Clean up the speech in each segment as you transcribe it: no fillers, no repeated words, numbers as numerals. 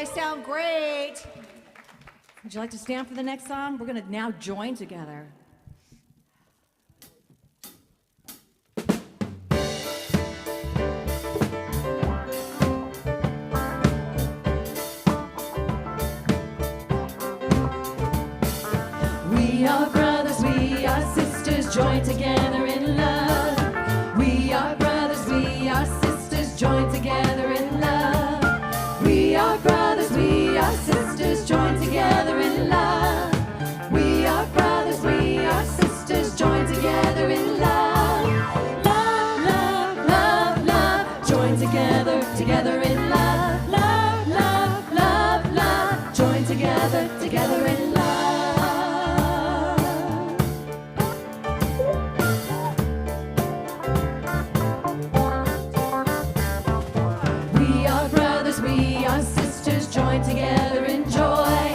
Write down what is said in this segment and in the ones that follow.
guys sound great. Would you like to stand for the next song? We're going to now join together. We are brothers, we are sisters, joined together in love. We are brothers, we are sisters, joined together in love. We are brothers, we are sisters, joined together in love. We are brothers, we are sisters, joined together in love. Love, love, love, love, joined together, together in love. Love, love, love, love, joined together, together in love. We are brothers, we are sisters, joined together in joy.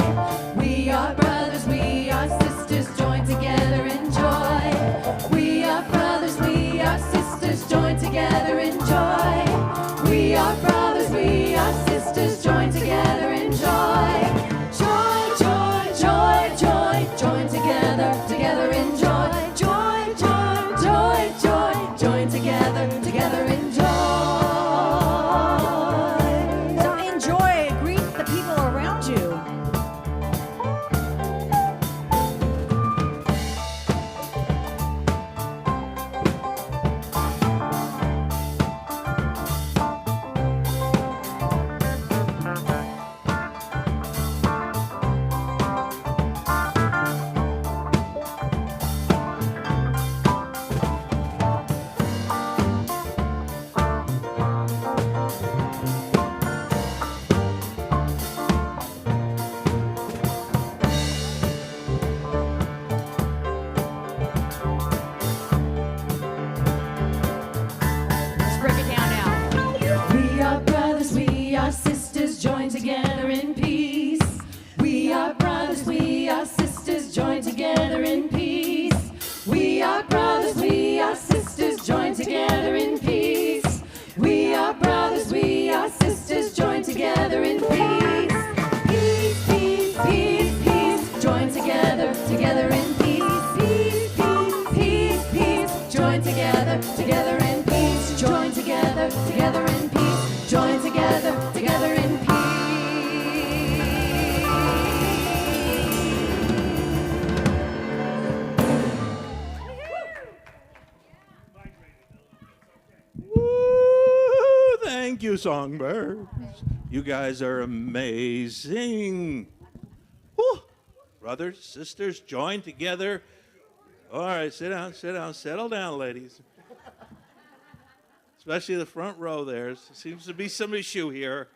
We are brothers, we are sisters, joined together in joy. We are brothers, we are sisters, joined together in joy. We are brothers, we are sisters, joined together in joy. Joy, joy, joy, joy, joined together, together in joy. Joy, joy, joy, joy, joined together, together in joy. So enjoy, greet the people around you. Let's break it down now. We are brothers, we are sisters, joined together in peace. We are brothers, we are sisters, joined together in peace. We are brothers, we are sisters, joined together in peace. We are brothers, we are sisters, joined together in peace. Peace, peace, peace, peace, joined together, together in peace. Peace, peace, peace, peace, joined together, together in peace. Joined together, together in peace. Joined together, together in peace. Woo! Thank you, songbirds. You guys are amazing. Woo! Brothers, sisters, join together. All right, sit down, settle down, ladies. Especially the front row there. Seems to be some issue here.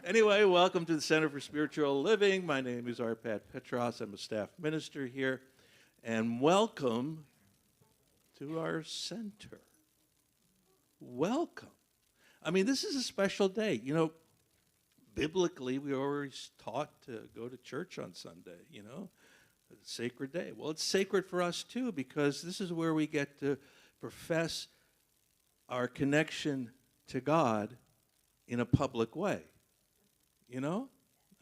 Anyway, welcome to the Center for Spiritual Living. My name is Arpad Petros. I'm a staff minister here. And welcome to our center. Welcome. I mean, this is a special day. You know, biblically, we always taught to go to church on Sunday, you know, a sacred day. Well, it's sacred for us, too, because this is where we get to profess our connection to God in a public way. You know?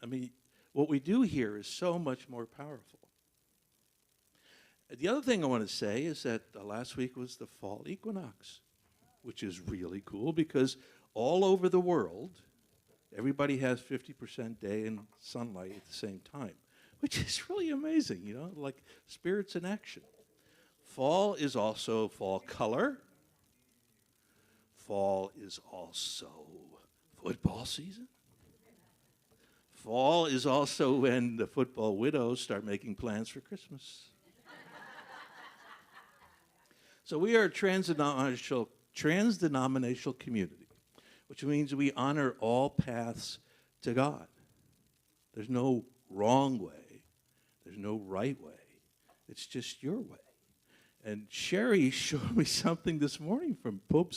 I mean, what we do here is so much more powerful. The other thing I want to say is that last week was the fall equinox, which is really cool because all over the world, everybody has 50% day and sunlight at the same time, which is really amazing, you know, like spirits in action. Fall is also fall color. Fall is also football season. Fall is also when the football widows start making plans for Christmas. So we are a transdenominational community, which means we honor all paths to God. There's no wrong way. There's no right way. It's just your way. And Sherry showed me something this morning from Pope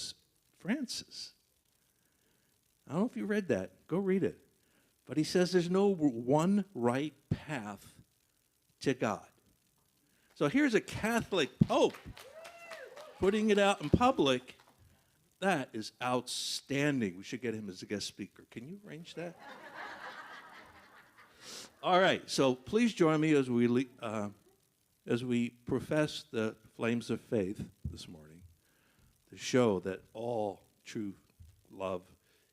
Francis. I don't know if you read that. Go read it. But he says there's no one right path to God. So here's a Catholic Pope putting it out in public. That is outstanding. We should get him as a guest speaker. Can you arrange that? All right, so please join me as we profess the flames of faith this morning to show that all true love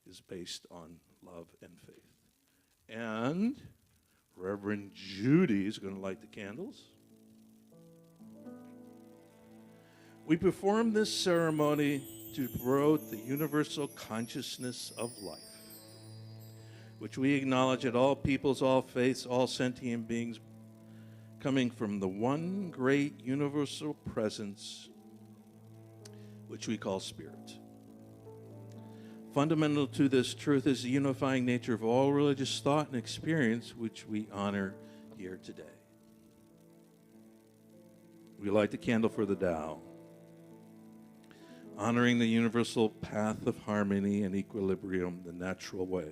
is based on love and faith. And Reverend Judy is going to light the candles. We perform this ceremony to promote the universal consciousness of life, which we acknowledge that all peoples, all faiths, all sentient beings coming from the one great universal presence, which we call spirit. Fundamental to this truth is the unifying nature of all religious thought and experience, which we honor here today. We light the candle for the Tao, honoring the universal path of harmony and equilibrium, the natural way.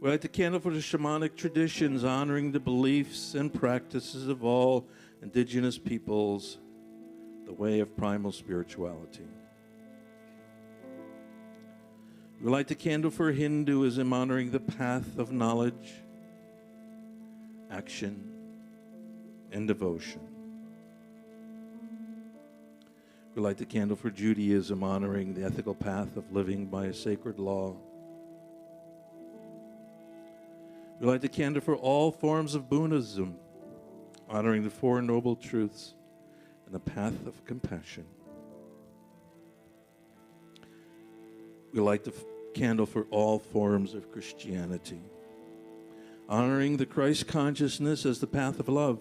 We light the candle for the shamanic traditions, honoring the beliefs and practices of all indigenous peoples, the way of primal spirituality. We light the candle for Hinduism, honoring the path of knowledge, action, and devotion. We light the candle for Judaism, honoring the ethical path of living by a sacred law. We light the candle for all forms of Buddhism, honoring the Four Noble Truths and the path of compassion. We light the candle for all forms of Christianity, honoring the Christ consciousness as the path of love.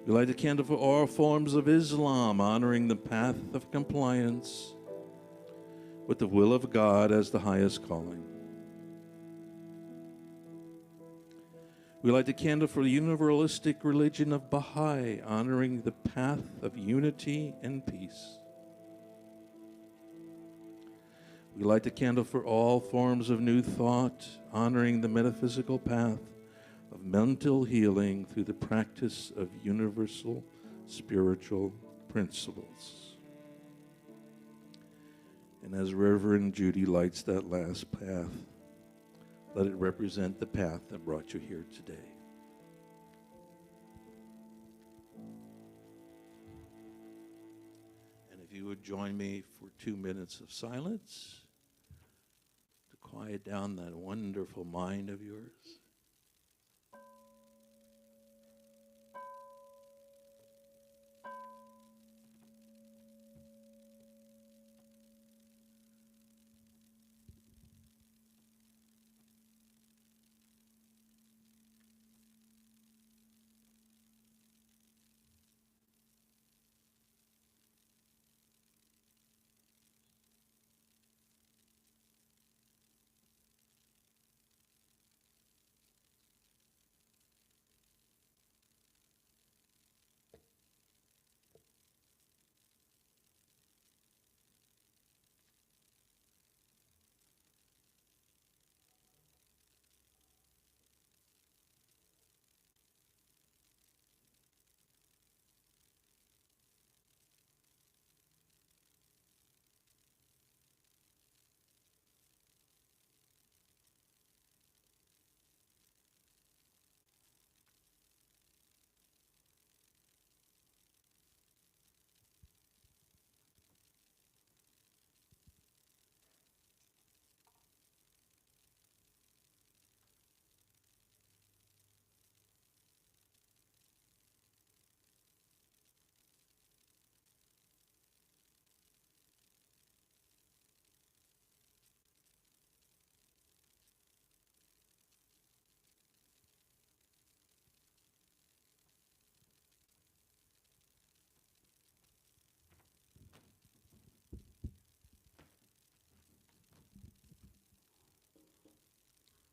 We light the candle for all forms of Islam, honoring the path of compliance with the will of God as the highest calling. We light the candle for the universalistic religion of Baha'i, honoring the path of unity and peace. We light the candle for all forms of new thought, honoring the metaphysical path of mental healing through the practice of universal spiritual principles. And as Reverend Judy lights that last path, let it represent the path that brought you here today. And if you would join me for 2 minutes of silence to quiet down that wonderful mind of yours.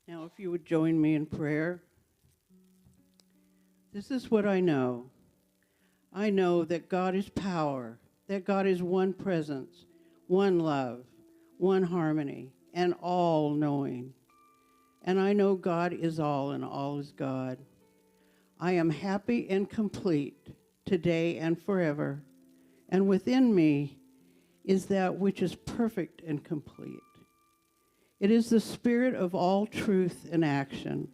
Now, if you would join me in prayer. This is what I know. I know that God is power, that God is one presence, one love, one harmony, and all-knowing. And I know God is all and all is God. I am happy and complete today and forever, and within me is that which is perfect and complete. It is the spirit of all truth and action.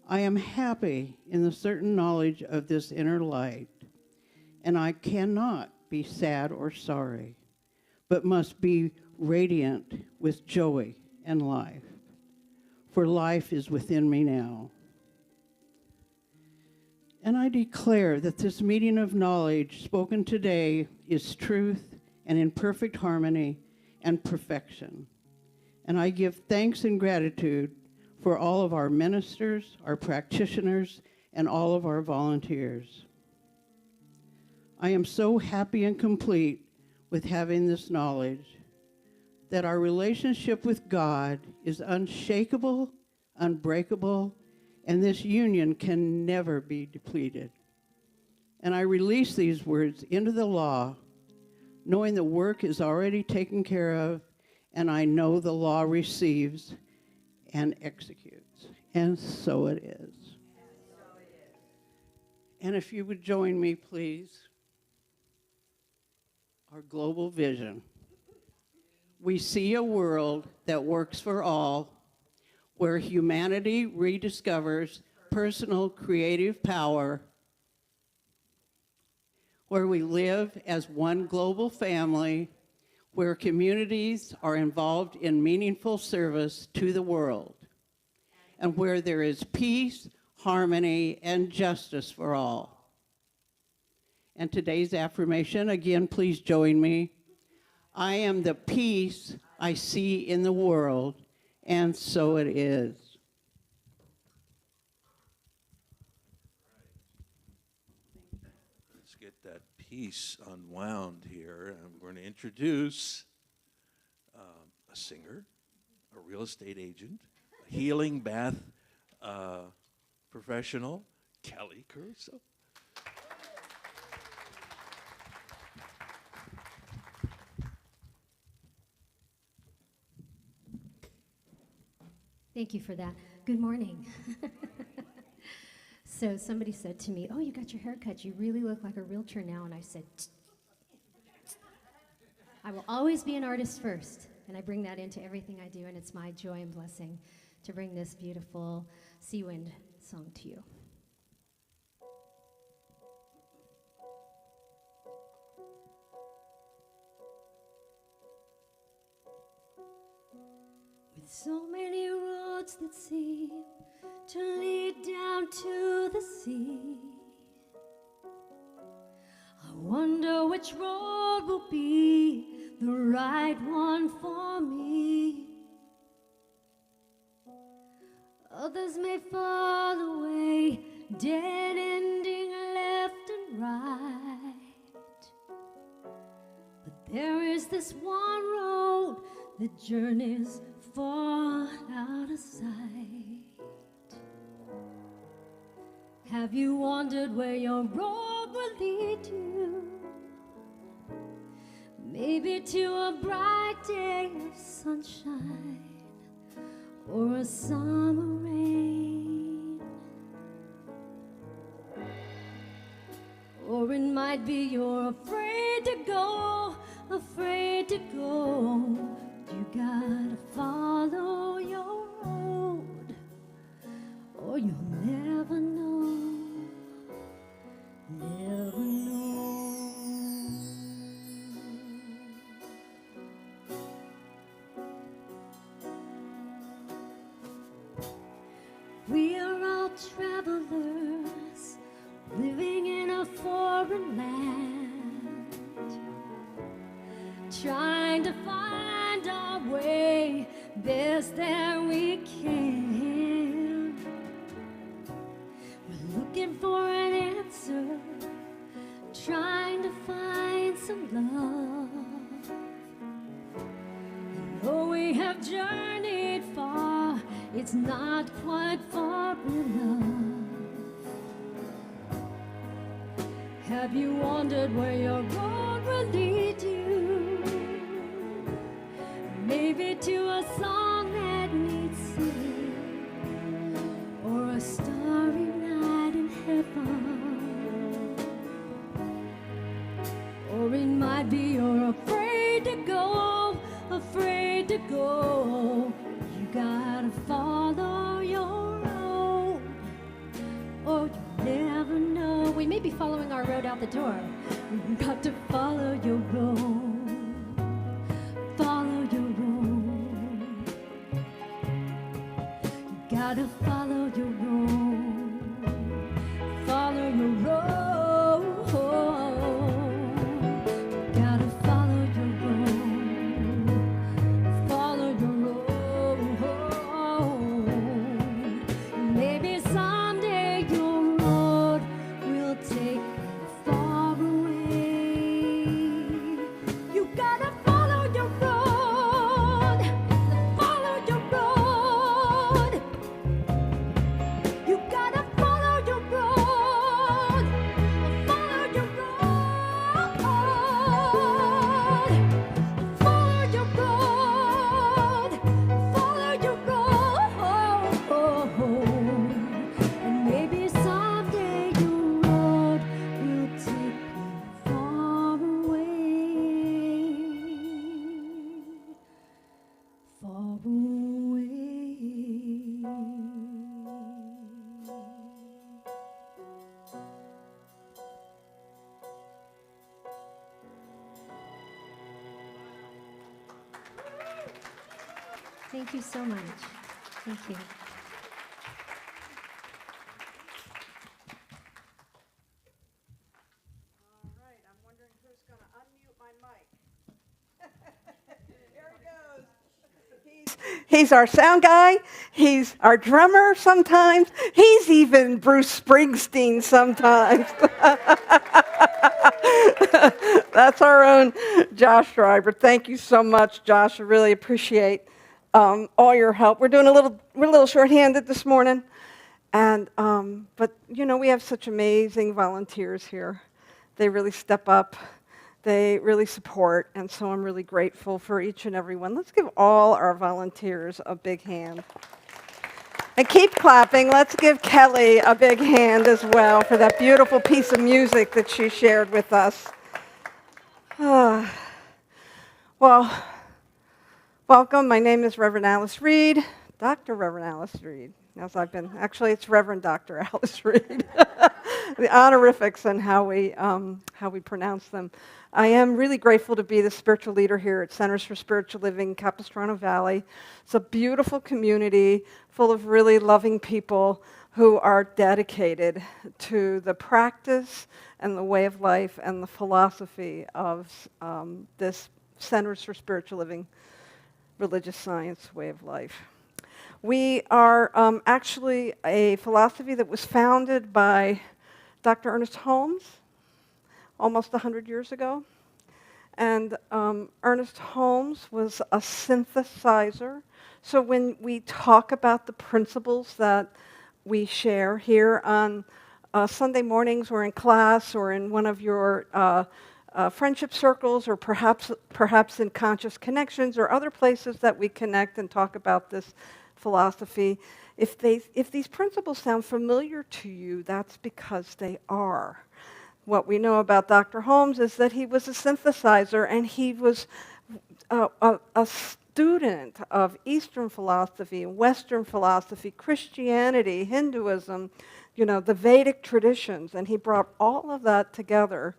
I am happy in the certain knowledge of this inner light, and I cannot be sad or sorry, but must be radiant with joy and life, for life is within me now. And I declare that this meeting of knowledge spoken today is truth and in perfect harmony and perfection. And I give thanks and gratitude for all of our ministers, our practitioners, and all of our volunteers. I am so happy and complete with having this knowledge that our relationship with God is unshakable, unbreakable, and this union can never be depleted. And I release these words into the law, knowing the work is already taken care of, and I know the law receives and executes. And so it is. And if you would join me, please. Our global vision. We see a world that works for all, where humanity rediscovers personal creative power, where we live as one global family, where communities are involved in meaningful service to the world, and where there is peace, harmony, and justice for all. And today's affirmation, again, please join me. I am the peace I see in the world, and so it is. Let's get that piece unwound here. And we're going to introduce a singer, a real estate agent, a healing bath professional, Kelly Caruso. Thank you for that. Good morning. So somebody said to me, "Oh, you got your hair cut. You really look like a realtor now." And I said, I will always be an artist first. And I bring that into everything I do. And it's my joy and blessing to bring this beautiful Sea Wind song to you. With so many roads that seem to lead down to the sea, I wonder which road will be the right one for me. Others may fall away, dead ending left and right, but there is this one road that journeys far out of sight. Have you wondered where your road will lead you? Maybe to a bright day of sunshine or a summer rain. Or it might be you're afraid to go, afraid to go. You gotta follow your road, or you'll never know, never know. We are all travelers living in a foreign land, trying to find our way best that we can. We're looking for an answer, trying to find some love. And though we have journeyed far, it's not quite far enough. Have you wondered where your road will lead you? Maybe to a song that needs singing, or a starry night in heaven. Or it might be you're afraid to go, afraid to go. gotta follow your road, or you never know. We may be following our road out the door. You got to follow your road. Follow your road. You gotta follow your road. Follow your road. You gotta follow your road. Follow your road. Maybe someday your road will take you far away. You gotta follow your road. Follow your road. You gotta follow your road. Follow your road. Follow your road. Follow your road. And maybe someday your road will take you far away. Far away. Thank you so much. Thank you. All right, I'm wondering who's going to unmute my mic. Here he goes. He's our sound guy. He's our drummer sometimes. He's even Bruce Springsteen sometimes. That's our own Josh Schreiber. Thank you so much, Josh. I really appreciate all your help. We're a little shorthanded this morning, and but you know we have such amazing volunteers here. They really step up. They really support, and so I'm really grateful for each and every one. Let's give all our volunteers a big hand. And keep clapping. Let's give Kelly a big hand as well for that beautiful piece of music that she shared with us. Well, welcome. My name is Reverend Alice Reid, Dr. Reverend Alice Reid. Actually, it's Reverend Dr. Alice Reid. The honorifics and how we pronounce them. I am really grateful to be the spiritual leader here at Centers for Spiritual Living, Capistrano Valley. It's a beautiful community full of really loving people who are dedicated to the practice and the way of life and the philosophy of this Centers for Spiritual Living religious science way of life. We are actually a philosophy that was founded by Dr. Ernest Holmes almost 100 years ago. And Ernest Holmes was a synthesizer. So when we talk about the principles that we share here on Sunday mornings or in class or in one of your friendship circles or perhaps in Conscious Connections or other places that we connect and talk about this philosophy, if these principles sound familiar to you, that's because they are. What we know about Dr. Holmes is that he was a synthesizer and he was a student of Eastern philosophy, Western philosophy, Christianity, Hinduism, the Vedic traditions, and he brought all of that together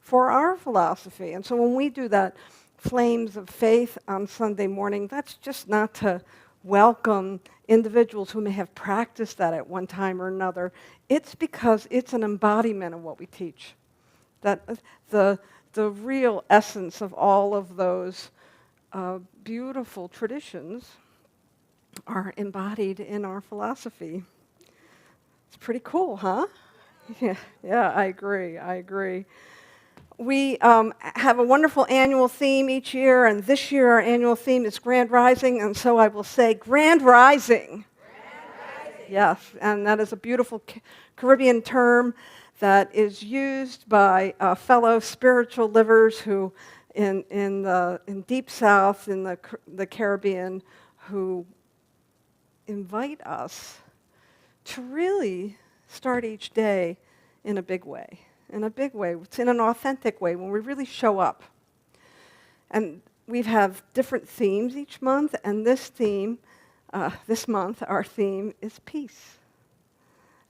for our philosophy. And so when we do that Flames of Faith on Sunday morning, that's just not to welcome individuals who may have practiced that at one time or another. It's because it's an embodiment of what we teach. That the real essence of all of those beautiful traditions are embodied in our philosophy. It's pretty cool, huh? Yeah, I agree. We have a wonderful annual theme each year, and this year our annual theme is Grand Rising, and so I will say Grand Rising. Yes, and that is a beautiful Caribbean term that is used by fellow spiritual livers who, in Deep South, in the Caribbean, who invite us to really start each day in a big way. It's in an authentic way when we really show up. And we have different themes each month, and this theme this month, our theme is peace.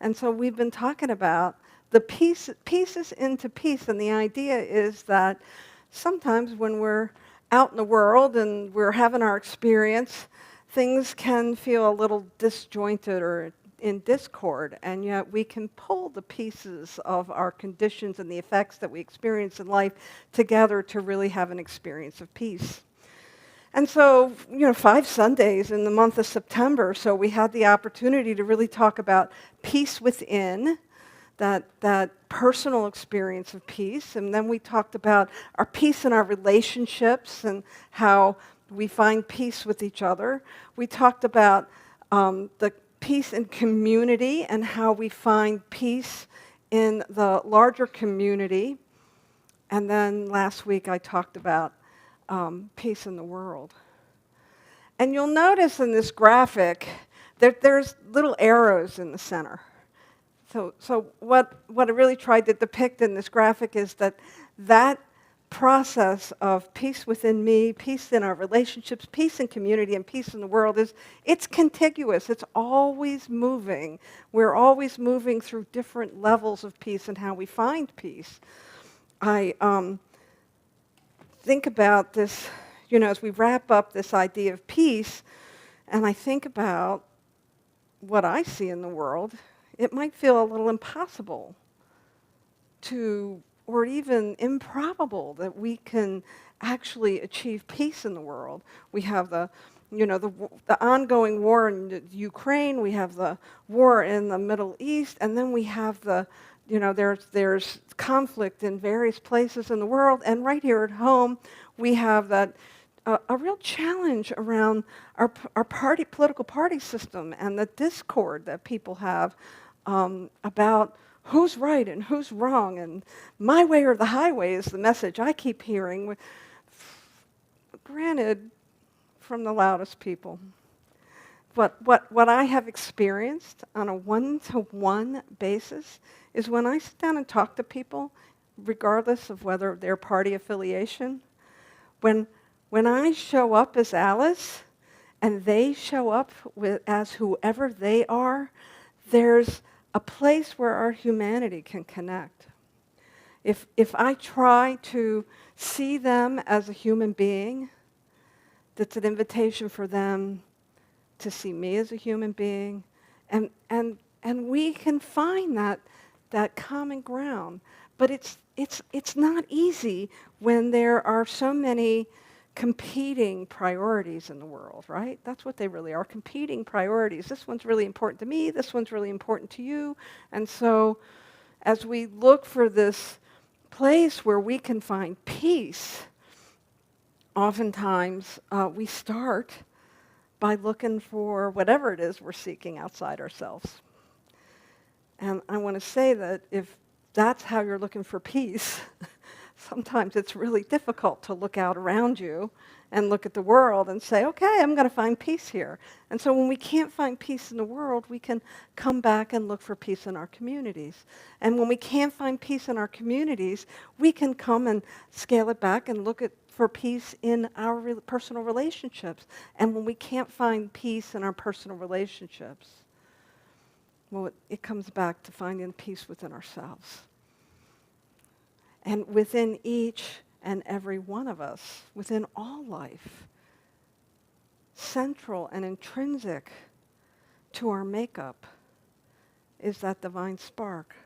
And so we've been talking about the pieces into peace, and the idea is that sometimes when we're out in the world and we're having our experience, things can feel a little disjointed or in discord, and yet we can pull the pieces of our conditions and the effects that we experience in life together to really have an experience of peace. And so, 5 Sundays in the month of September, so we had the opportunity to really talk about peace within, that personal experience of peace. And then we talked about our peace in our relationships and how we find peace with each other. We talked about the peace in community and how we find peace in the larger community. And then last week I talked about peace in the world. And you'll notice in this graphic that there's little arrows in the center. So what I really tried to depict in this graphic is that process of peace within me, peace in our relationships, peace in community, and peace in the world it's contiguous. It's always moving. We're always moving through different levels of peace and how we find peace. I think about this, as we wrap up this idea of peace, and I think about what I see in the world, it might feel a little impossible or even improbable that we can actually achieve peace in the world. We have the ongoing war in Ukraine, we have the war in the Middle East, and then we have there's conflict in various places in the world, and right here at home, we have that a real challenge around our political party system and the discord that people have about who's right and who's wrong, and my way or the highway is the message I keep hearing, granted, from the loudest people. What I have experienced on a one-to-one basis is when I sit down and talk to people, regardless of whether their party affiliation, when I show up as Alice and they show up as whoever they are, there's a place where our humanity can connect. If I try to see them as a human being, that's an invitation for them to see me as a human being, and we can find that common ground. But it's not easy when there are so many competing priorities in the world, right? That's what they really are, competing priorities. This one's really important to me, this one's really important to you. And so as we look for this place where we can find peace, oftentimes we start by looking for whatever it is we're seeking outside ourselves. And I want to say that if that's how you're looking for peace, sometimes it's really difficult to look out around you and look at the world and say, okay, I'm going to find peace here. And so when we can't find peace in the world, we can come back and look for peace in our communities. And when we can't find peace in our communities, we can come and scale it back and look for peace in our personal relationships. And when we can't find peace in our personal relationships, well, it comes back to finding peace within ourselves. And within each and every one of us, within all life, central and intrinsic to our makeup is that divine spark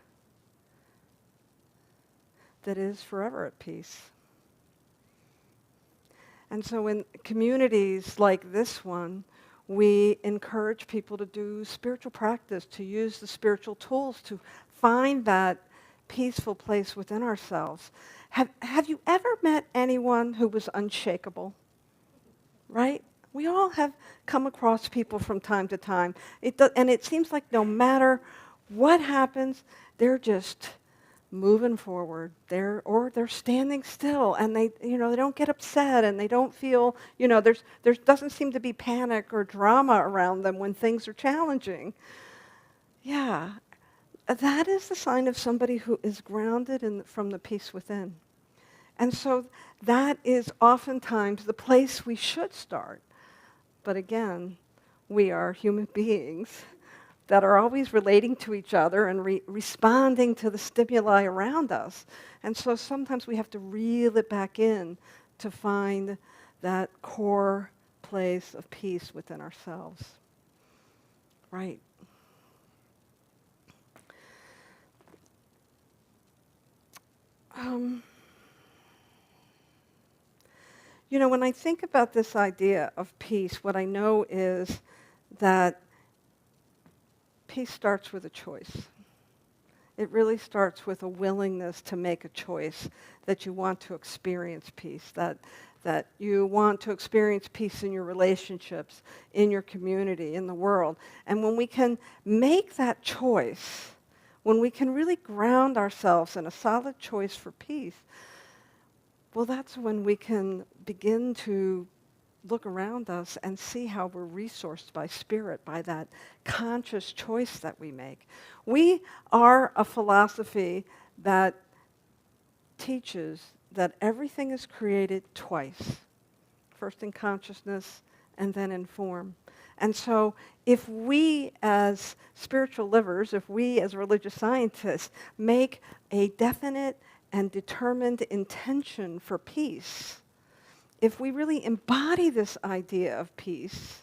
that is forever at peace. And so in communities like this one, we encourage people to do spiritual practice, to use the spiritual tools to find that peaceful place within ourselves. Have you ever met anyone who was unshakable? Right? We all have come across people from time to time. And it seems like no matter what happens, they're just moving forward. They're standing still, and they don't get upset, and they don't feel, there doesn't seem to be panic or drama around them when things are challenging. Yeah. That is the sign of somebody who is grounded from the peace within. And so that is oftentimes the place we should start. But again, we are human beings that are always relating to each other and responding to the stimuli around us. And so sometimes we have to reel it back in to find that core place of peace within ourselves. Right. When I think about this idea of peace, what I know is that peace starts with a choice. It really starts with a willingness to make a choice that you want to experience peace, that you want to experience peace in your relationships, in your community, in the world. And when we can make that choice, when we can really ground ourselves in a solid choice for peace, well, that's when we can begin to look around us and see how we're resourced by Spirit, by that conscious choice that we make. We are a philosophy that teaches that everything is created twice, first in consciousness and then in form. And so if we as spiritual livers, if we as religious scientists make a definite and determined intention for peace, if we really embody this idea of peace,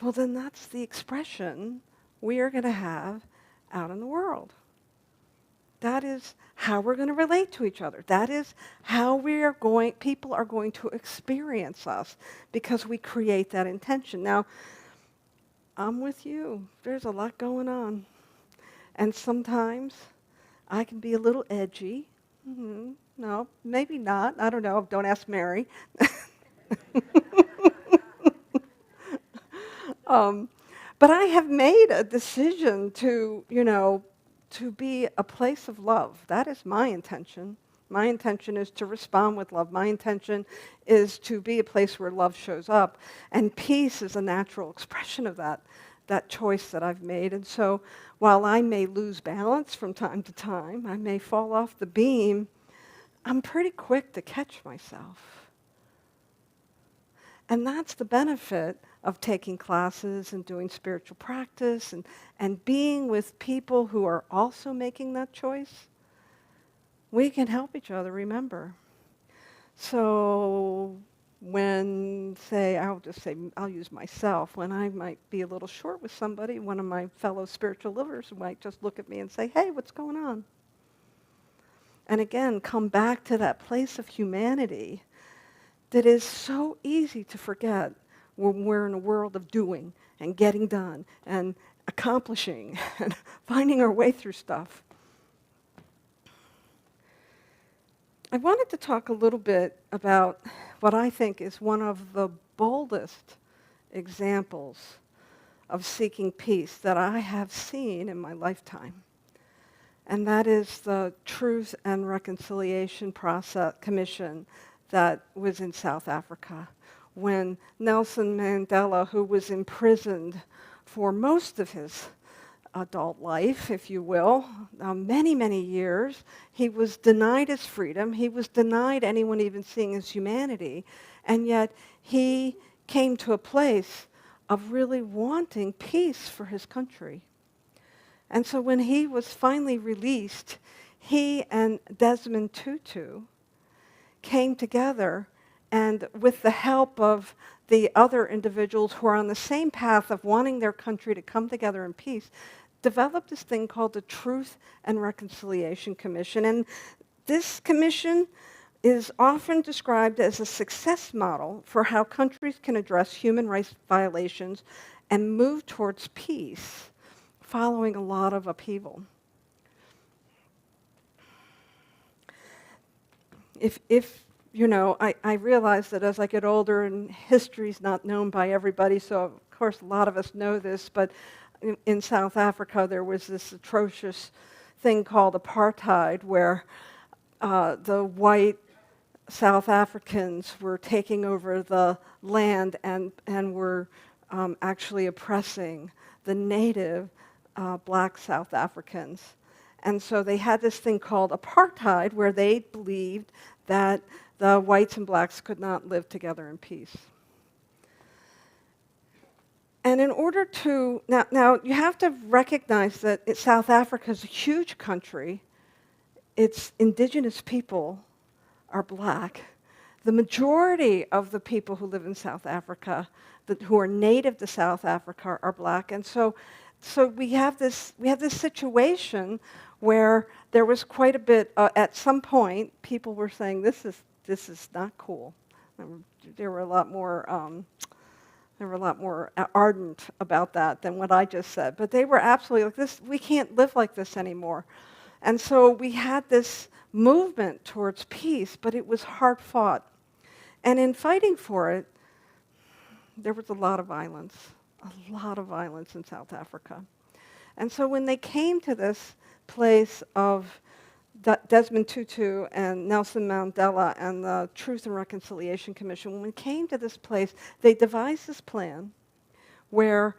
well, then that's the expression we are going to have out in the world. That is how we're going to relate to each other. That is how people are going to experience us, because we create that intention. Now, I'm with you. There's a lot going on. And sometimes I can be a little edgy. No, maybe not. I don't know. Don't ask Mary. But I have made a decision to be a place of love. That is my intention. My intention is to respond with love. My intention is to be a place where love shows up. And peace is a natural expression of that choice that I've made. And so while I may lose balance from time to time, I may fall off the beam, I'm pretty quick to catch myself. And that's the benefit of taking classes and doing spiritual practice and being with people who are also making that choice. We can help each other remember. So when, I'll use myself, when I might be a little short with somebody, one of my fellow spiritual livers might just look at me and say, hey, what's going on? And again, come back to that place of humanity that is so easy to forget when we're in a world of doing and getting done and accomplishing and finding our way through stuff. I wanted to talk a little bit about what I think is one of the boldest examples of seeking peace that I have seen in my lifetime. And that is the Truth and Reconciliation Commission that was in South Africa, when Nelson Mandela, who was imprisoned for most of his adult life, if you will, many, many years, he was denied his freedom. He was denied anyone even seeing his humanity. And yet he came to a place of really wanting peace for his country. And so when he was finally released, he and Desmond Tutu came together, and with the help of the other individuals who are on the same path of wanting their country to come together in peace, developed this thing called the Truth and Reconciliation Commission. And this commission is often described as a success model for how countries can address human rights violations and move towards peace following a lot of upheaval. I realize that as I get older, and history's not known by everybody, so of course a lot of us know this, but in South Africa there was this atrocious thing called apartheid, where the white South Africans were taking over the land and were actually oppressing the native black South Africans. And so they had this thing called apartheid, where they believed that the whites and blacks could not live together in peace. And in order to, now you have to recognize that South Africa is a huge country. Its indigenous people are black. The majority of the people who live in South Africa, who are native to South Africa, are black. And so we have this situation where there was quite a bit, at some point, people were saying, this is not cool. There were a lot more ardent about that than what I just said. But they were absolutely like, this, we can't live like this anymore. And so we had this movement towards peace, but it was hard fought. And in fighting for it, there was a lot of violence in South Africa. And so when they came to this place of Desmond Tutu and Nelson Mandela and the Truth and Reconciliation Commission, when we came to this place, they devised this plan where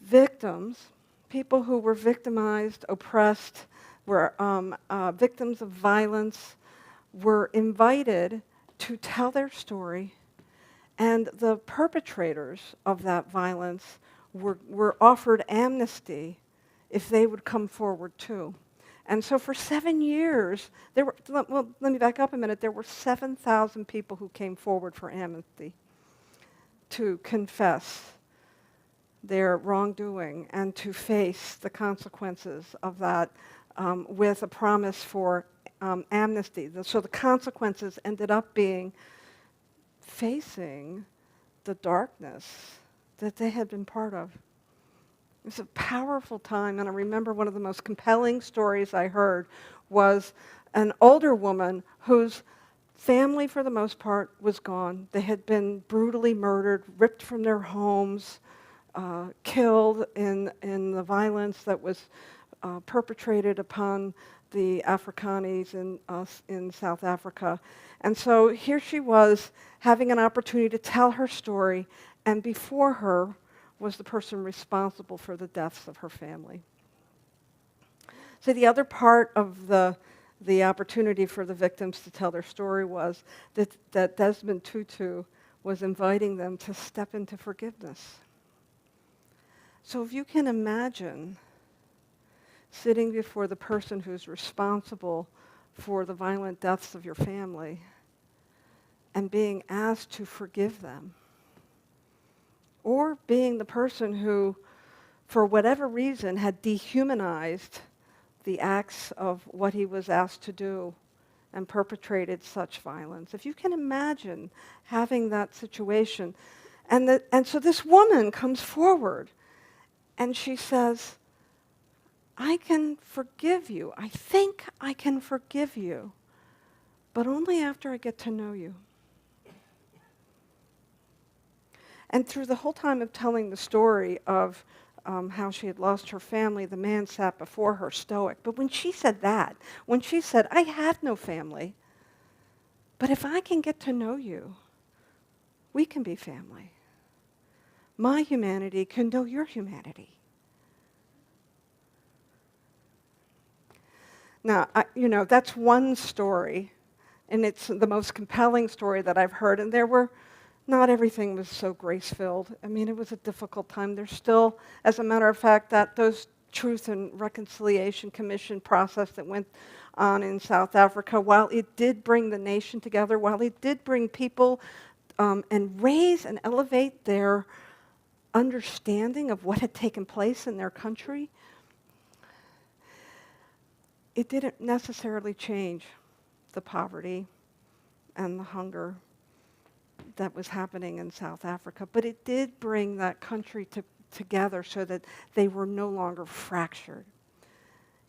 victims, people who were victimized, oppressed, were victims of violence, were invited to tell their story, and the perpetrators of that violence were offered amnesty if they would come forward too. And so for 7 years, let me back up a minute, there were 7,000 people who came forward for amnesty to confess their wrongdoing and to face the consequences of that with a promise for amnesty. So the consequences ended up being facing the darkness that they had been part of. It was a powerful time, and I remember one of the most compelling stories I heard was an older woman whose family, for the most part, was gone. They had been brutally murdered, ripped from their homes, killed in the violence that was perpetrated upon the Afrikaners in South Africa. And so here she was having an opportunity to tell her story, and before her was the person responsible for the deaths of her family. So the other part of the opportunity for the victims to tell their story was that Desmond Tutu was inviting them to step into forgiveness. So if you can imagine sitting before the person who's responsible for the violent deaths of your family and being asked to forgive them, or being the person who, for whatever reason, had dehumanized the acts of what he was asked to do and perpetrated such violence. If you can imagine having that situation. And so this woman comes forward and she says, I can forgive you. I think I can forgive you, but only after I get to know you. And through the whole time of telling the story of how she had lost her family, the man sat before her stoic. But when she said that, when she said, I have no family, but if I can get to know you, we can be family. My humanity can know your humanity. Now, that's one story, and it's the most compelling story that I've heard, and not everything was so grace-filled. I mean, it was a difficult time. There's still, as a matter of fact, those Truth and Reconciliation Commission process that went on in South Africa, while it did bring the nation together, while it did bring people and raise and elevate their understanding of what had taken place in their country, it didn't necessarily change the poverty and the hunger that was happening in South Africa, but it did bring that country together so that they were no longer fractured.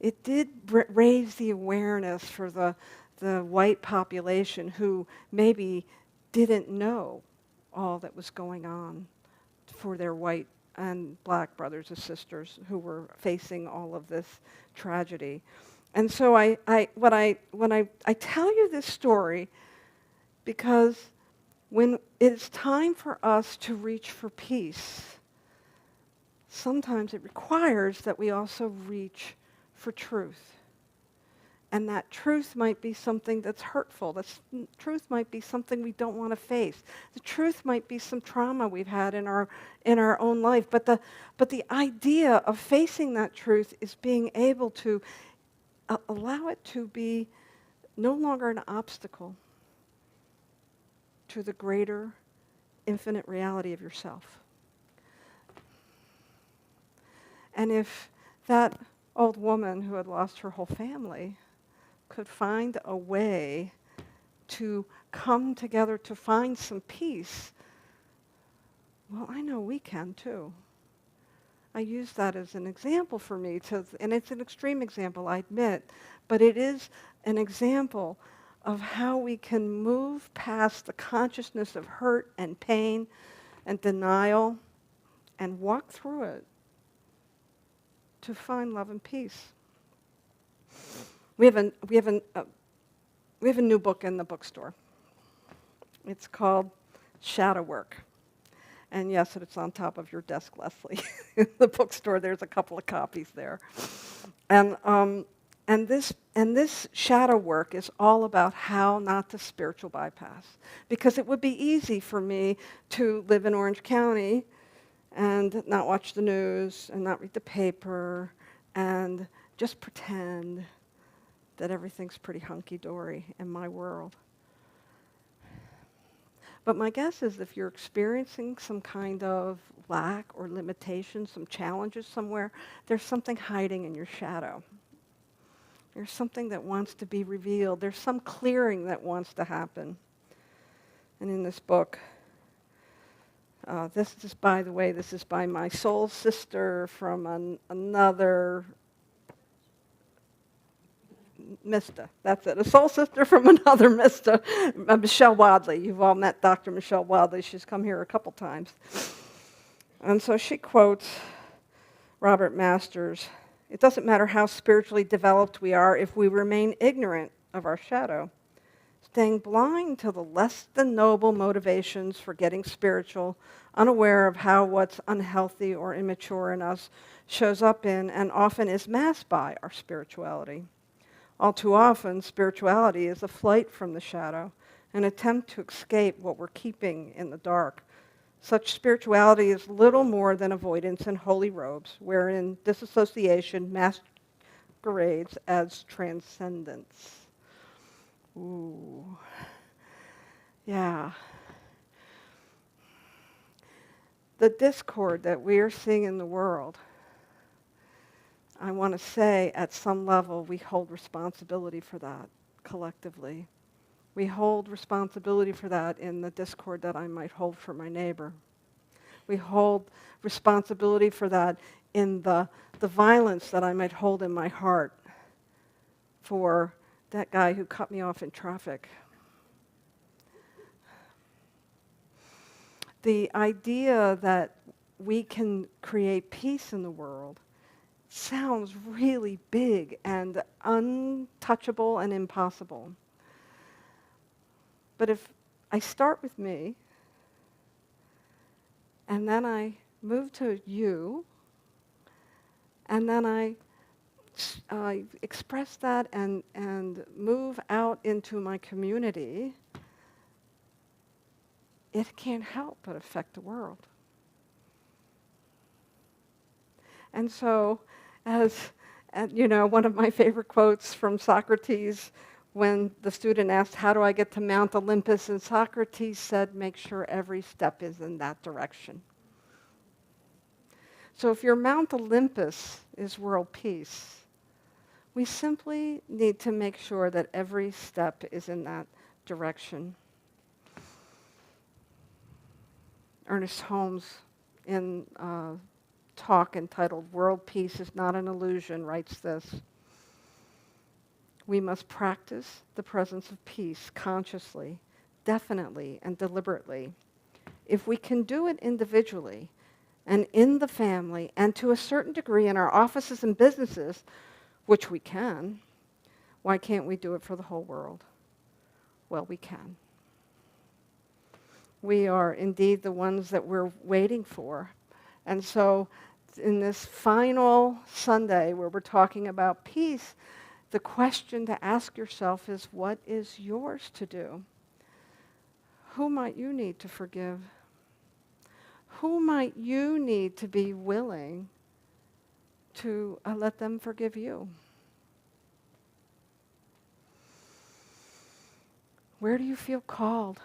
It did raise the awareness for the white population who maybe didn't know all that was going on for their white and black brothers and sisters who were facing all of this tragedy. And so I tell you this story because when it's time for us to reach for peace, sometimes it requires that we also reach for truth. And that truth might be something that's hurtful. The truth might be something we don't want to face. The truth might be some trauma we've had in our own life. But the idea of facing that truth is being able to allow it to be no longer an obstacle to the greater infinite reality of yourself. And if that old woman who had lost her whole family could find a way to come together to find some peace, well, I know we can too. I use that as an example for me, and it's an extreme example, I admit, but it is an example of how we can move past the consciousness of hurt and pain and denial and walk through it to find love and peace. We have a new book in the bookstore. It's called Shadow Work. And yes, it's on top of your desk, Leslie. In the bookstore, there's a couple of copies there. And this shadow work is all about how not to spiritual bypass. Because it would be easy for me to live in Orange County and not watch the news and not read the paper and just pretend that everything's pretty hunky-dory in my world. But my guess is if you're experiencing some kind of lack or limitation, some challenges somewhere, there's something hiding in your shadow. There's something that wants to be revealed. There's some clearing that wants to happen. And in this book, this is by my soul sister from another Mista. That's it. A soul sister from another Mista, Michelle Wadley. You've all met Dr. Michelle Wadley. She's come here a couple times. And so she quotes Robert Masters, "It doesn't matter how spiritually developed we are if we remain ignorant of our shadow. Staying blind to the less than noble motivations for getting spiritual, unaware of how what's unhealthy or immature in us shows up in and often is masked by our spirituality. All too often, spirituality is a flight from the shadow, an attempt to escape what we're keeping in the dark. Such spirituality is little more than avoidance in holy robes, wherein disassociation masquerades as transcendence." Ooh. Yeah. The discord that we are seeing in the world, I want to say at some level we hold responsibility for that collectively. We hold responsibility for that in the discord that I might hold for my neighbor. We hold responsibility for that in the violence that I might hold in my heart for that guy who cut me off in traffic. The idea that we can create peace in the world sounds really big and untouchable and impossible. But if I start with me, and then I move to you, and then I express that and move out into my community, it can't help but affect the world. And so, one of my favorite quotes from Socrates, when the student asked, "How do I get to Mount Olympus?" and Socrates said, "Make sure every step is in that direction." So if your Mount Olympus is world peace, we simply need to make sure that every step is in that direction. Ernest Holmes, in a talk entitled "World Peace is Not an Illusion," writes this: "We must practice the presence of peace consciously, definitely, and deliberately. If we can do it individually and in the family and to a certain degree in our offices and businesses, which we can, why can't we do it for the whole world?" Well, we can. We are indeed the ones that we're waiting for. And so in this final Sunday where we're talking about peace, the question to ask yourself is, what is yours to do? Who might you need to forgive? Who might you need to be willing to let them forgive you? Where do you feel called?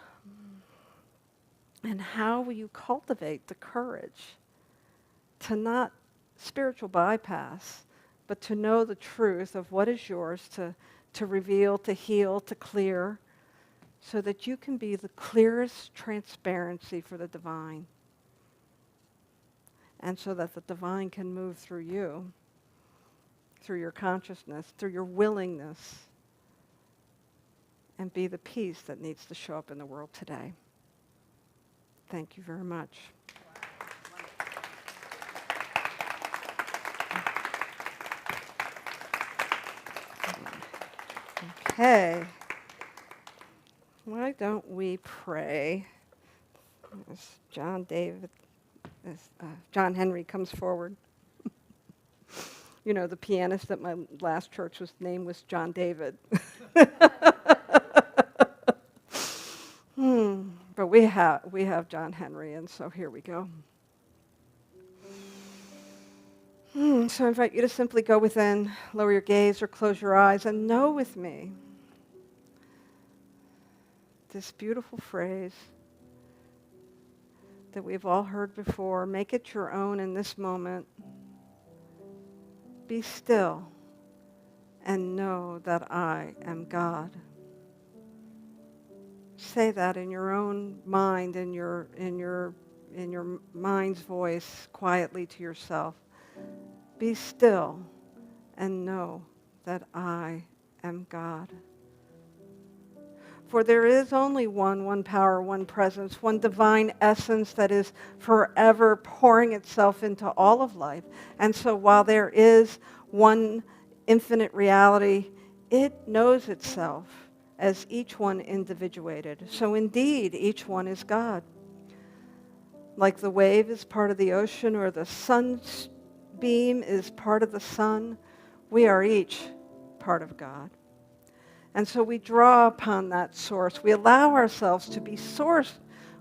And how will you cultivate the courage to not spiritual bypass, but to know the truth of what is yours to reveal, to heal, to clear, so that you can be the clearest transparency for the divine, and so that the divine can move through you, through your consciousness, through your willingness, and be the peace that needs to show up in the world today. Thank you very much. Okay. Why don't we pray? As John Henry comes forward. You know, the pianist at my last church, his name was John David. But we have John Henry, and so here we go. So I invite you to simply go within, lower your gaze or close your eyes, and know with me this beautiful phrase that we've all heard before. Make it your own in this moment. Be still and know that I am God. Say that in your own mind, in your mind's voice, quietly to yourself. Be still and know that I am God. For there is only one power, one presence, one divine essence that is forever pouring itself into all of life. And so while there is one infinite reality, it knows itself as each one individuated. So indeed, each one is God. Like the wave is part of the ocean, or the sunbeam is part of the sun, we are each part of God. And so we draw upon that source. We allow ourselves to be sourced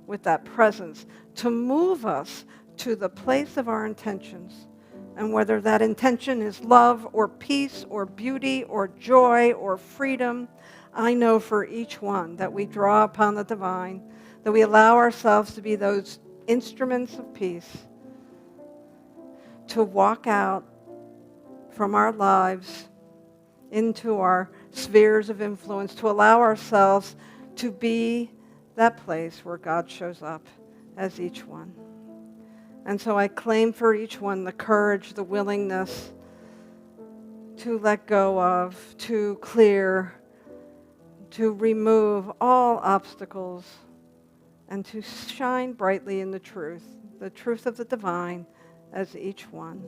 with that presence, to move us to the place of our intentions. And whether that intention is love or peace or beauty or joy or freedom, I know for each one that we draw upon the divine, that we allow ourselves to be those instruments of peace, to walk out from our lives into our spheres of influence, to allow ourselves to be that place where God shows up as each one. And so I claim for each one the courage, the willingness to let go of, to clear, to remove all obstacles, and to shine brightly in the truth of the divine as each one,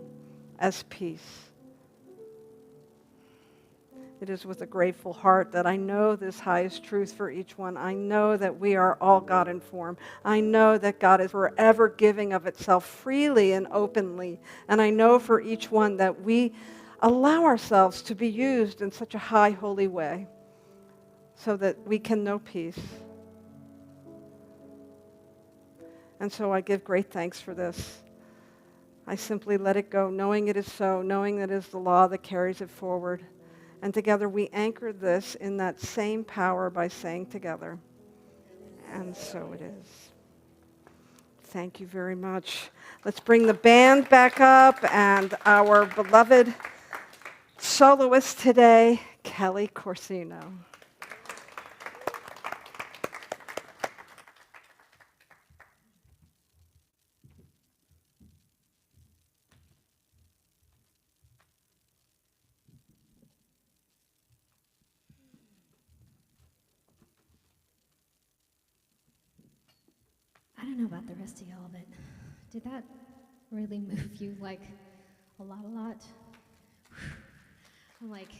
as peace. It is with a grateful heart that I know this highest truth for each one. I know that we are all God-informed. I know that God is forever giving of itself freely and openly. And I know for each one that we allow ourselves to be used in such a high, holy way so that we can know peace. And so I give great thanks for this. I simply let it go, knowing it is so, knowing that it is the law that carries it forward. And together we anchor this in that same power by saying together, and so it is. Thank you very much. Let's bring the band back up and our beloved soloist today, Kelly Corsino. I don't know about the rest of y'all, but did that really move you like a lot? I'm like,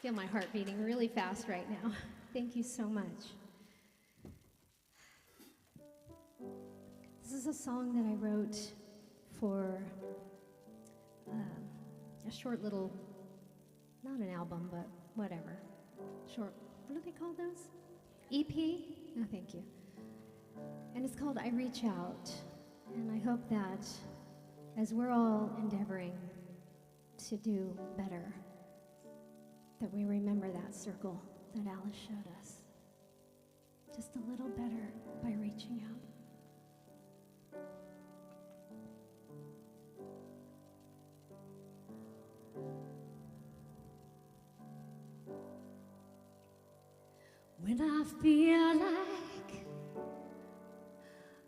feel my heart beating really fast right now. Thank you so much. This is a song that I wrote for a short little not an album, but whatever. Short, what do they call those? EP? No, thank you. And it's called I Reach Out. And I hope that as we're all endeavoring to do better, that we remember that circle that Alice showed us. Just a little better by reaching out. When I feel like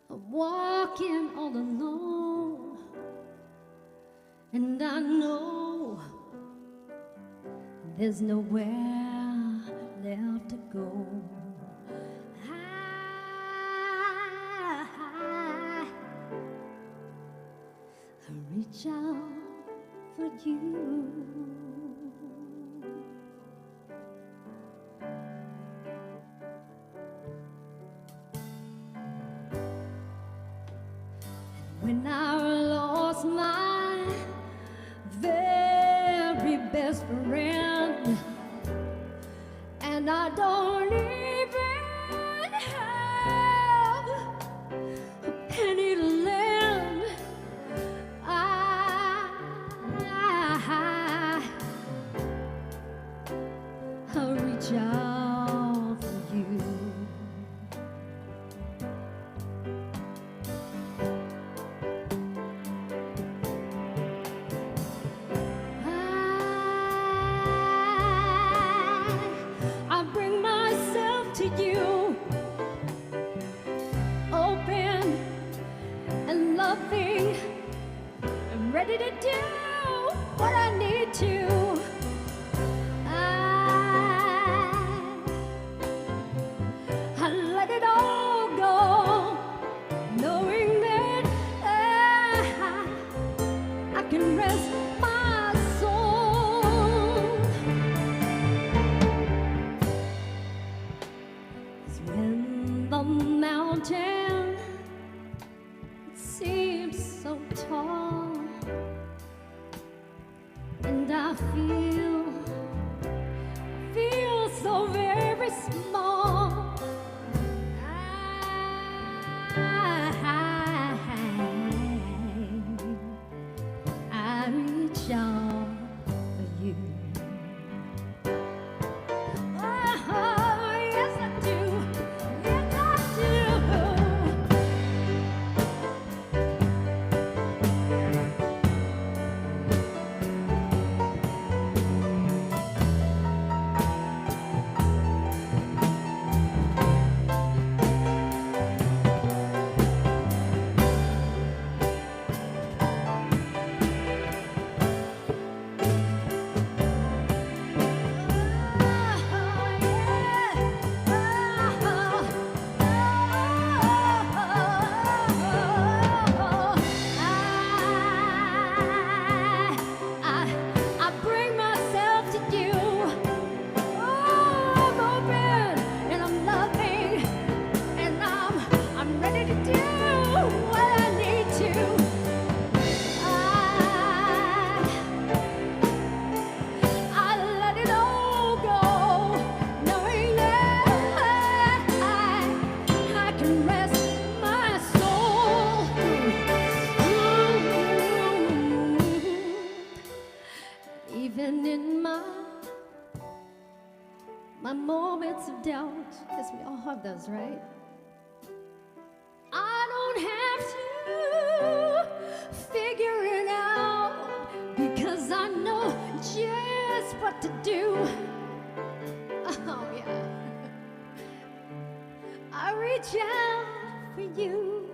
I'm walking all alone, and I know there's nowhere left to go, I reach out for you. When I lost my very best friend, and I don't even have a penny to lend, I'll reach out for you. I bring myself to you, open and loving, and ready to do what I need to. I let it all go, knowing that I can rest my soul. 'Cause when the mountain seems so tall, and I feel so very small, I reach out for you. Oh, yes I do. Yes I do. I bring myself to you. Oh, I'm open and I'm loving, and I'm ready to do what I need to. I let it all go, knowing that I can rest my soul. Even in my moments of doubt, because we all have those, right? I don't have to figure it out, because I know just what to do. Oh, yeah. I reach out for you.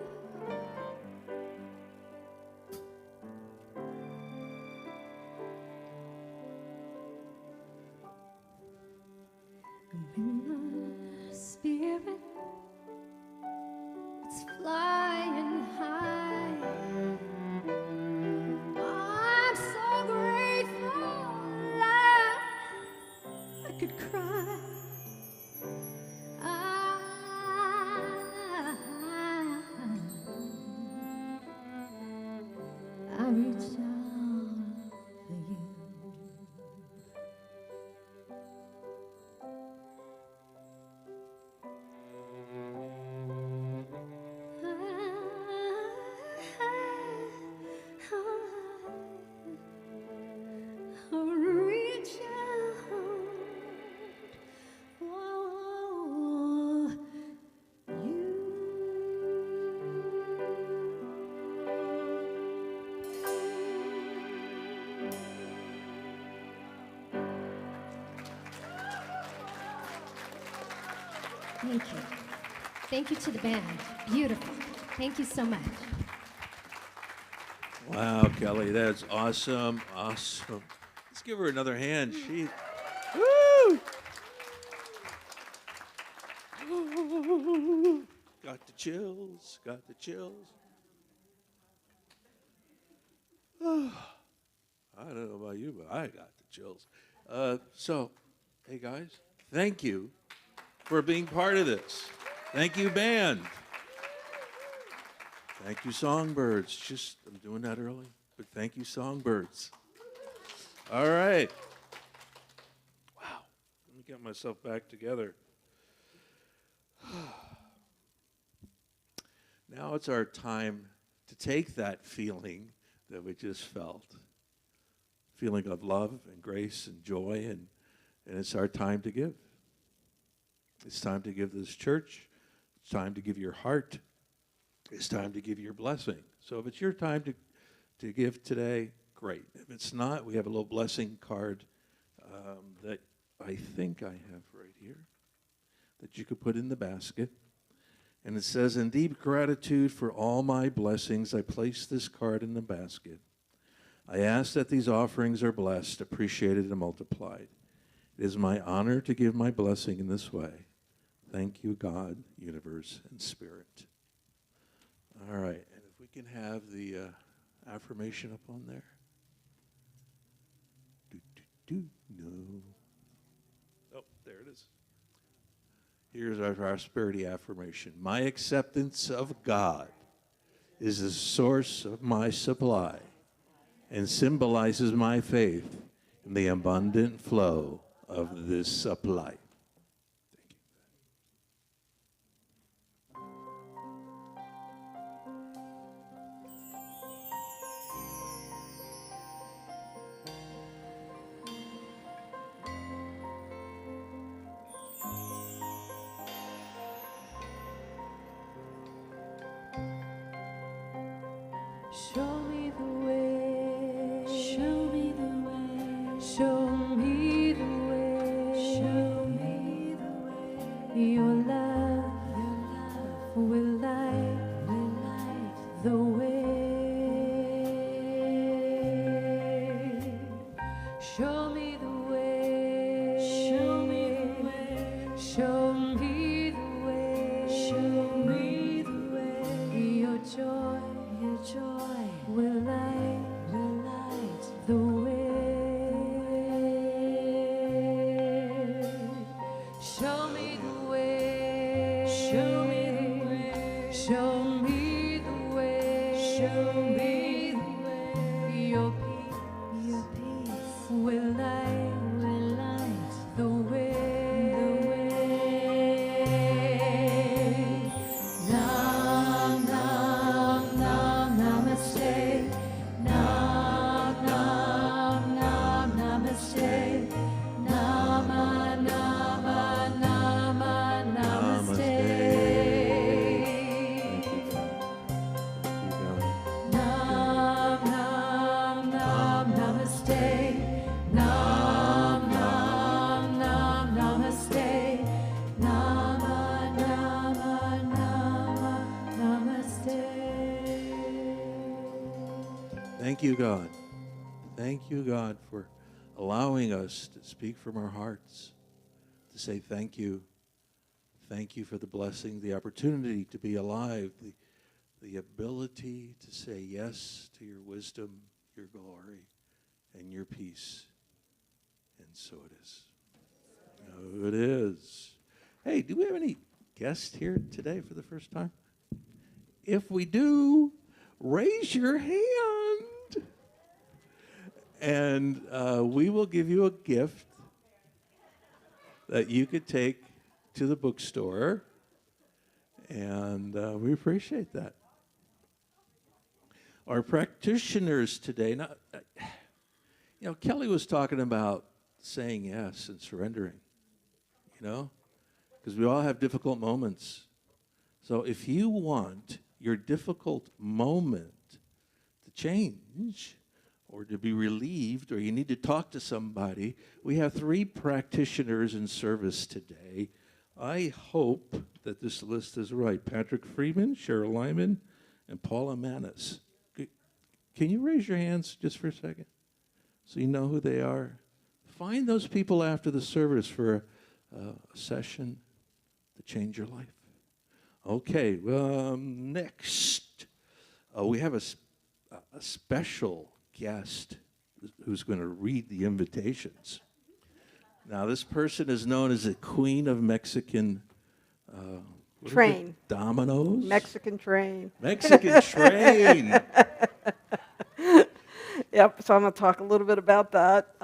When my spirit is flying high, I'm so grateful I could cry. I reach out for you. Thank you. Thank you to the band. Beautiful. Thank you so much. Wow, Kelly, that's awesome. Awesome. Let's give her another hand. She, woo! Got the chills. Got the chills. I don't know about you, but I got the chills. So, hey guys, thank you for being part of this. Thank you, band. Thank you, songbirds. Just, I'm doing that early, but thank you, songbirds. All right. Wow. Let me get myself back together. Now it's our time to take that feeling that we just felt, feeling of love and grace and joy, and it's our time to give. It's time to give this church. It's time to give your heart. It's time to give your blessing. So if it's your time to give today, great. If it's not, we have a little blessing card that I think I have right here that you could put in the basket. And it says, in deep gratitude for all my blessings, I place this card in the basket. I ask that these offerings are blessed, appreciated, and multiplied. It is my honor to give my blessing in this way. Thank you, God, universe, and spirit. All right, and if we can have the affirmation up on there. No. Oh, there it is. Here's our prosperity affirmation. My acceptance of God is the source of my supply and symbolizes my faith in the abundant flow of this supply. Show me the way. Show me the way. Show me the way. Show me the way. Your love will light the way. Show me the way. Show me the way. Show me the way. Show me the way. Your joy will light the way. Show me the way. Show me the way. Show me the way. Show me the way. Your peace will light the way. Nam, nam, nam, namaste. Nam, nam, nam, namaste. Nama, nama, nama, namaste. Nam, nam, nam, namaste. Nam, nam, nam, namaste. Nama, nama, nama, namaste. Thank you, God. Thank you, God, for allowing us to speak from our hearts, to say thank you. Thank you for the blessing, the opportunity to be alive, the ability to say yes to your wisdom, your glory, and your peace. And so it is. So it is. Hey, do we have any guests here today for the first time? If we do, raise your hand. And we will give you a gift that you could take to the bookstore. And we appreciate that. Our practitioners today, now, Kelly was talking about saying yes and surrendering, because we all have difficult moments. So if you want your difficult moment to change or to be relieved, or you need to talk to somebody, we have 3 practitioners in service today. I hope that this list is right. Patrick Freeman, Cheryl Lyman, and Paula Manis. Can you raise your hands just for a second so you know who they are? Find those people after the service for a session to change your life. Okay, next. We have a special guest who's going to read the invitations. Now, this person is known as the Queen of Mexican Train. Dominoes? Mexican train. Mexican train. Yep, so I'm going to talk a little bit about that.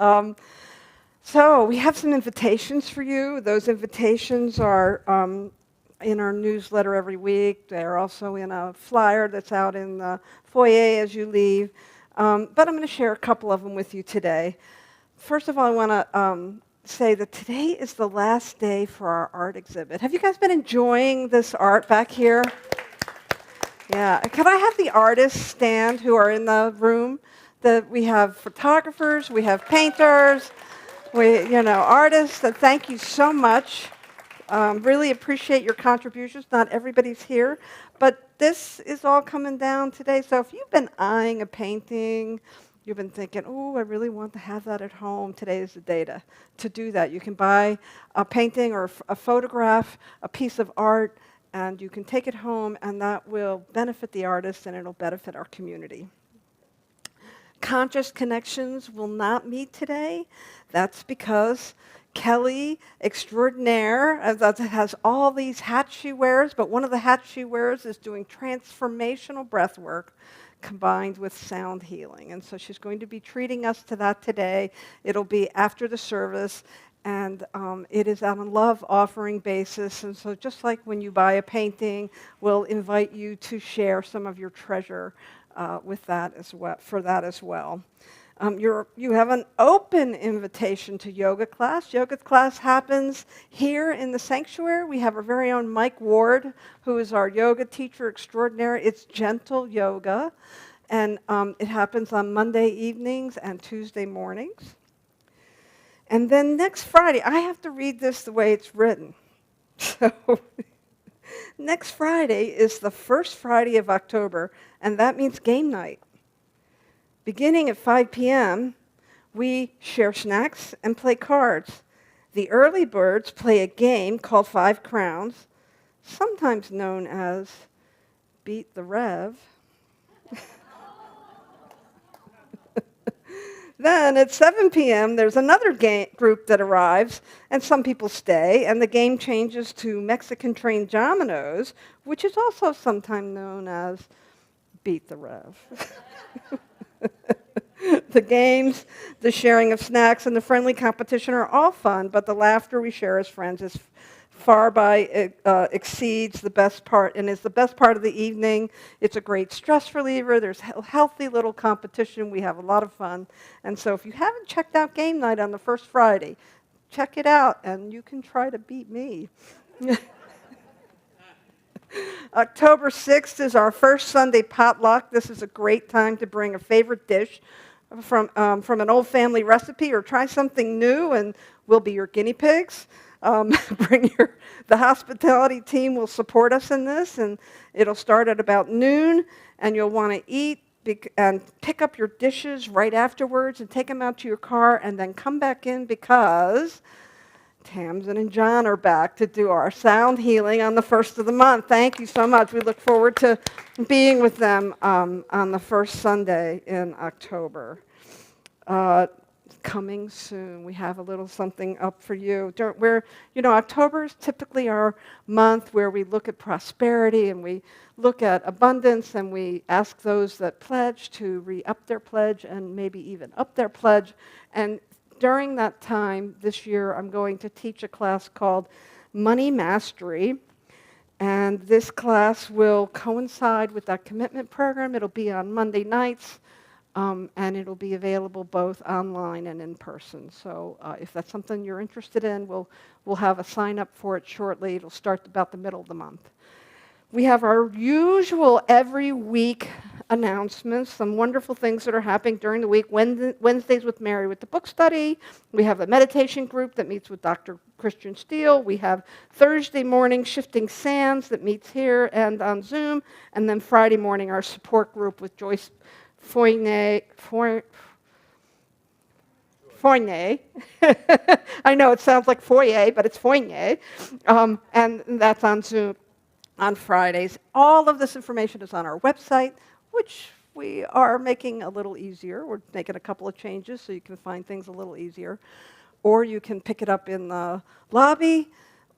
So we have some invitations for you. Those invitations are in our newsletter every week. They're also in a flyer that's out in the foyer as you leave. But I'm going to share a couple of them with you today. First of all, I want to say that today is the last day for our art exhibit. Have you guys been enjoying this art back here? Yeah. Can I have the artists stand who are in the room? We have photographers, we have painters, artists. And thank you so much. Really appreciate your contributions. Not everybody's here, but this is all coming down today. So if you've been eyeing a painting, you've been thinking, oh, I really want to have that at home, today is the day to do that. You can buy a painting or a photograph, a piece of art, and you can take it home, and that will benefit the artist, and it'll benefit our community. Conscious Connections will not meet today. That's because Kelly Extraordinaire has all these hats she wears, but one of the hats she wears is doing transformational breath work combined with sound healing. And so she's going to be treating us to that today. It'll be after the service, and it is on a love offering basis. And so just like when you buy a painting, we'll invite you to share some of your treasure with that as well, for that as well. You have an open invitation to yoga class. Yoga class happens here in the sanctuary. We have our very own Mike Ward, who is our yoga teacher extraordinaire. It's gentle yoga, and it happens on Monday evenings and Tuesday mornings. And then next Friday, I have to read this the way it's written. So next Friday is the first Friday of October, and that means game night. Beginning at 5 p.m., we share snacks and play cards. The early birds play a game called 5 Crowns, sometimes known as Beat the Rev. Then at 7 p.m., there's another group that arrives, and some people stay, and the game changes to Mexican train dominoes, which is also sometimes known as Beat the Rev. The games, the sharing of snacks, and the friendly competition are all fun, but the laughter we share as friends is far exceeds the best part, and is the best part of the evening. It's a great stress reliever. There's healthy little competition. We have a lot of fun. And so if you haven't checked out game night on the first Friday, check it out, and you can try to beat me. October 6th is our first Sunday potluck. This is a great time to bring a favorite dish from an old family recipe, or try something new, and we'll be your guinea pigs. The hospitality team will support us in this, and it'll start at about noon, and you'll want to eat and pick up your dishes right afterwards and take them out to your car, and then come back in because Tamsin and John are back to do our sound healing on the first of the month. Thank you so much. We look forward to being with them on the first Sunday in October. Coming soon, we have a little something up for you. October is typically our month where we look at prosperity and we look at abundance, and we ask those that pledge to re-up their pledge and maybe even up their pledge. And during that time this year, I'm going to teach a class called Money Mastery. And this class will coincide with that commitment program. It'll be on Monday nights, and it'll be available both online and in person. So if that's something you're interested in, we'll have a sign up for it shortly. It'll start about the middle of the month. We have our usual every week announcements, some wonderful things that are happening during the week. Wednesdays with Mary with the book study. We have a meditation group that meets with Dr. Christian Steele. We have Thursday morning Shifting Sands that meets here and on Zoom. And then Friday morning our support group with Joyce Fournier. I know it sounds like foyer, but it's Fournier. And that's on Zoom on Fridays. All of this information is on our website, which we are making a little easier. We're making a couple of changes so you can find things a little easier. Or you can pick it up in the lobby,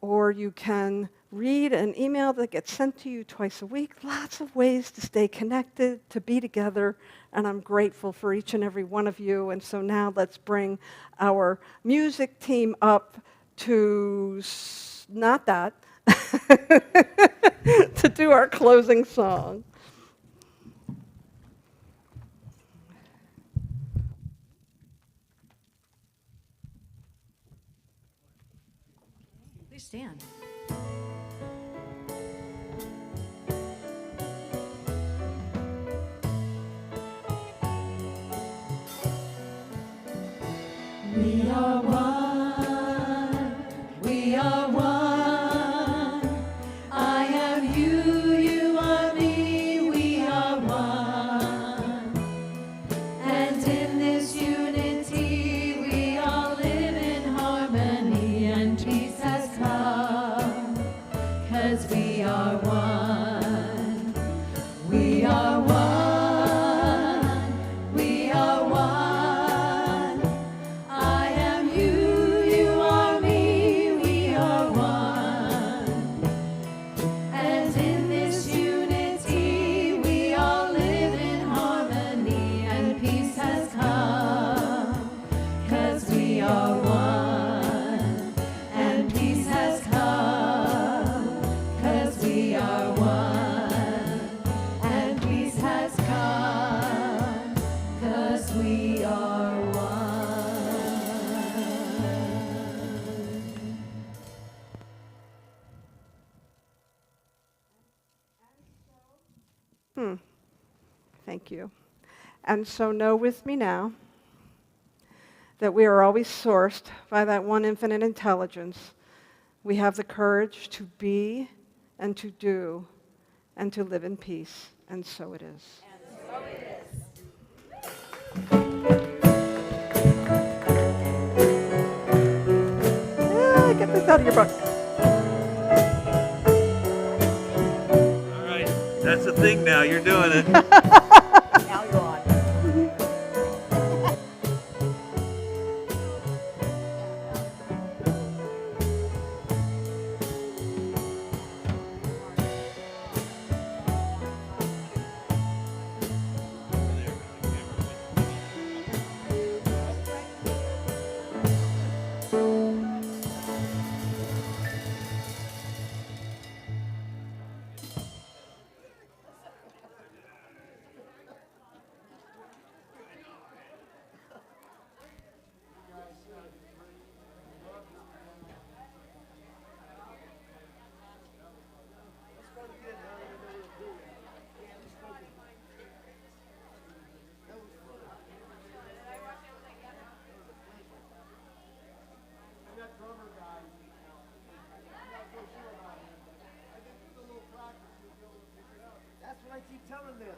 or you can read an email that gets sent to you twice a week. Lots of ways to stay connected, to be together, and I'm grateful for each and every one of you. And so now let's bring our music team up to, not that, to do our closing song. Please stand. We are one. We are one. I am you, you are me. We are one. And in this unity, we all live in harmony, and peace has come. 'Cause we are one. We are one. We are one. I am you, you are me, we are one. And in this unity, we all live in harmony, and peace has come. 'Cause we are one, and peace has come. 'Cause we are one, and peace has come. 'Cause we are one. Thank you. And so know with me now that we are always sourced by that one infinite intelligence. We have the courage to be and to do and to live in peace. And so it is. Get this out of your book. All right, that's the thing now. You're doing it. Now you're on. That's what I keep telling them.